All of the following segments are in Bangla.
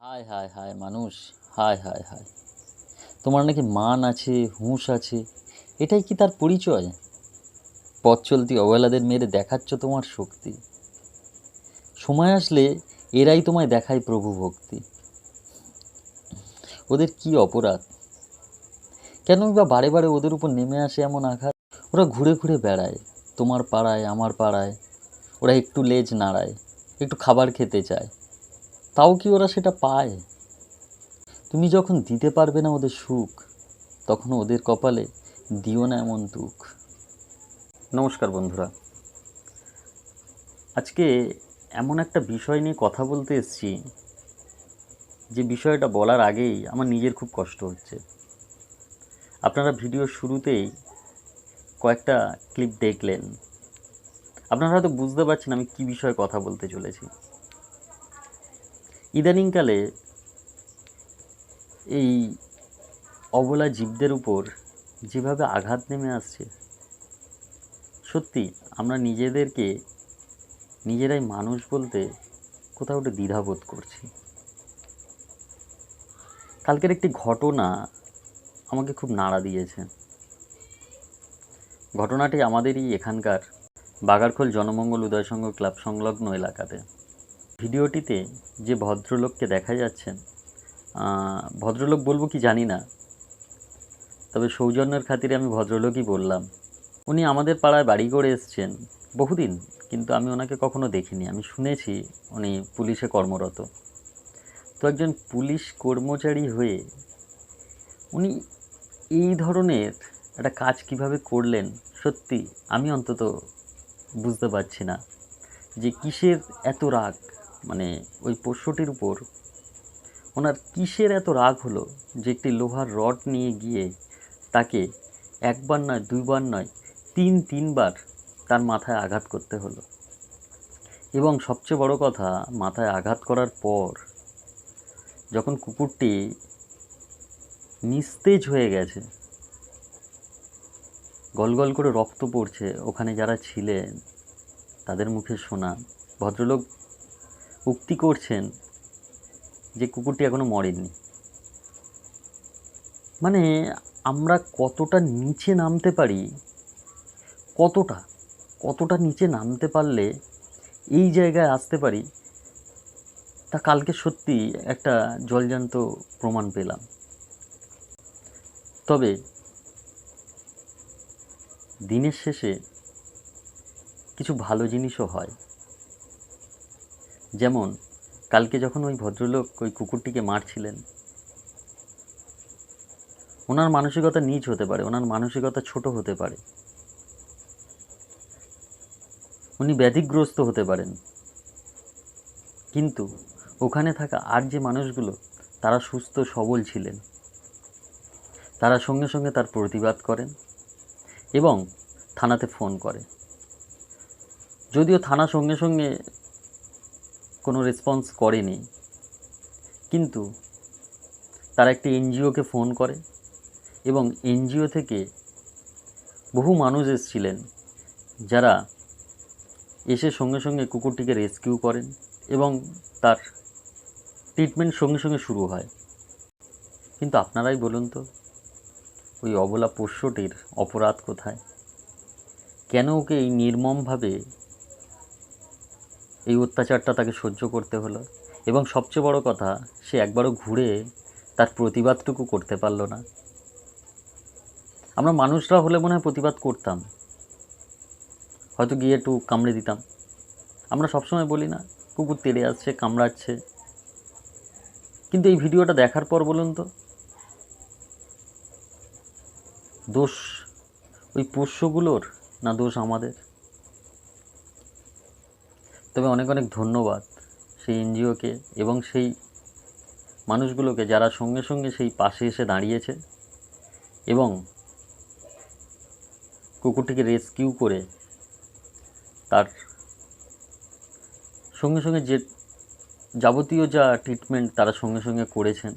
হায় হায় হায় মানুষ, হায় হায় হায়, তোমার নাকি মান আছে, হুঁশ আছে, এটাই কি তার পরিচয়? পথ চলতি অবহেলাদের মেরে দেখাচ্ছ তোমার শক্তি। সময় আসলে এরাই তোমায় দেখায় প্রভু ভক্তি। ওদের কি অপরাধ? কেনই বা বারে বারে ওদের উপর নেমে আসে এমন আঘাত? ওরা ঘুরে ঘুরে বেড়ায় তোমার পাড়ায়, আমার পাড়ায়। ওরা একটু লেজ নাড়ায়, একটু খাবার খেতে চায়, তাও কি ওরা সেটা পায়? তুমি যখন দিতে পারবে না ওদের সুখ, তখন ওদের কপালে দিও না এমন দুঃখ। নমস্কার বন্ধুরা, আজকে এমন একটা বিষয় নিয়ে কথা বলতে এসেছি যে বিষয়টা বলার আগেই আমার নিজের খুব কষ্ট হচ্ছে। আপনারা ভিডিওর শুরুতেই কয়েকটা ক্লিপ দেখলেন, আপনারা হয়তো বুঝতে পারছেন আমি কী বিষয়ে কথা বলতে চলেছি। ইদানিংকালে এই অবলা জীবদের উপর যেভাবে আঘাত নেমে আসছে, সত্যি আমরা নিজেদেরকে নিজেরাই মানুষ বলতে কোথাও একটু দ্বিধাবোধ করছি। কালকের একটি ঘটনা আমাকে খুব নাড়া দিয়েছে। ঘটনাটি আমাদেরই এখানকার বাগারখোল জনমঙ্গল উদয় সংঘ ক্লাব সংলগ্ন এলাকাতে। ভিডিওটিতে যে ভদ্রলোককে দেখা যাচ্ছেন, ভদ্রলোক বলবো কি জানি না, তবে সৌজন্যের খাতিরে আমি ভদ্রলোকই বললাম। উনি আমাদের পাড়ায় বাড়ি করে এসছেন বহুদিন, কিন্তু আমি ওনাকে কখনো দেখিনি। আমি শুনেছি উনি পুলিশে কর্মরত। তো একজন পুলিশ কর্মচারী হয়ে উনি এই ধরনের একটা কাজ কিভাবে করলেন, সত্যি আমি অন্তত বুঝতে পারছি না যে কিসের এত রাগ। মানে ওই পোষ্যটির উপর ওনার কিসের এত রাগ হলো যে একটি লোহার রড নিয়ে গিয়ে তাকে একবার নয়, দুইবার নয়, তিনবার তার মাথায় আঘাত করতে হলো। এবং সবচেয়ে বড় কথা, মাথায় আঘাত করার পর যখন কুকুরটি নিস্তেজ হয়ে গেছে, গলগল করে রক্ত পড়ছে, ওখানে যারা ছিলেন তাদের মুখে শোনা, ভদ্রলোক উক্তি করছেন যে কুকুরটি এখনো মরেনি। মানে আমরা কতটা নিচে নামতে পারি, কতটা নিচে নামতে পারলে এই জায়গায় আসতে পারি, তা কালকে সত্যি একটা জলজান্ত প্রমাণ পেলাম। তবে দিনের শেষে কিছু ভালো জিনিসও হয়। যেমন কালকে যখন ওই ভদ্রলোক ওই কুকুরটিকে মারছিলেন, ওনার মানসিকতা নীচ হতে পারে, ওনার মানসিকতা ছোট হতে পারে, উনি ব্যাধিগ্রস্ত হতে পারেন, কিন্তু ওখানে থাকা আর যে মানুষগুলো তারা সুস্থ সবল ছিলেন, তারা সঙ্গে সঙ্গে তার প্রতিবাদ করেন এবং থানাতে ফোন করে। যদিও থানা সঙ্গে সঙ্গে কোনো রেসপন্স করেনি, কিন্তু তারা একটি এনজিওকে ফোন করে এবং এনজিও থেকে বহু মানুষ এসেছিলেন, যারা এসে সঙ্গে সঙ্গে কুকুরটিকে রেস্কিউ করেন এবং তার ট্রিটমেন্ট সঙ্গে সঙ্গে শুরু হয়। কিন্তু আপনারাই বলুন তো, ওই অবলা পোষ্যটির অপরাধ কোথায়? কেন ওকে এই নির্মমভাবে এই অত্যাচারটা তাকে সহ্য করতে হলো? এবং সবচেয়ে বড় কথা, সে একবারও ঘুরে তার প্রতিবাদটুকু করতে পারল না। আমরা মানুষরা হলে মনে হয় প্রতিবাদ করতাম, হয়তো গিয়ে একটু কামড়ে দিতাম। আমরা সবসময় বলি না, কুকুর তেড়ে আসছে, কামড়াচ্ছে। কিন্তু এই ভিডিওটা দেখার পর বলুন তো, দোষ ওই পোষ্যগুলোর না দোষ আমাদের? তবে অনেক অনেক ধন্যবাদ সেই এনজিওকে এবং সেই মানুষগুলোকে যারা সঙ্গে সঙ্গে সেই পাশে এসে দাঁড়িয়েছে এবং কুকুরটিকে রেস্কিউ করে তার সঙ্গে সঙ্গে যে যাবতীয় যা ট্রিটমেন্ট তারা সঙ্গে সঙ্গে করেছেন।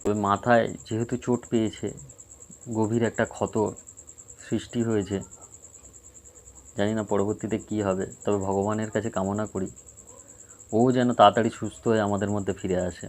তবে মাথায় যেহেতু চোট পেয়েছে, গভীর একটা ক্ষত সৃষ্টি হয়েছে, জানি না পরবর্তীতে কী হবে, তবে ভগবানের কাছে কামনা করি ও যেন তাড়াতাড়ি সুস্থ হয়ে আমাদের মধ্যে ফিরে আসে।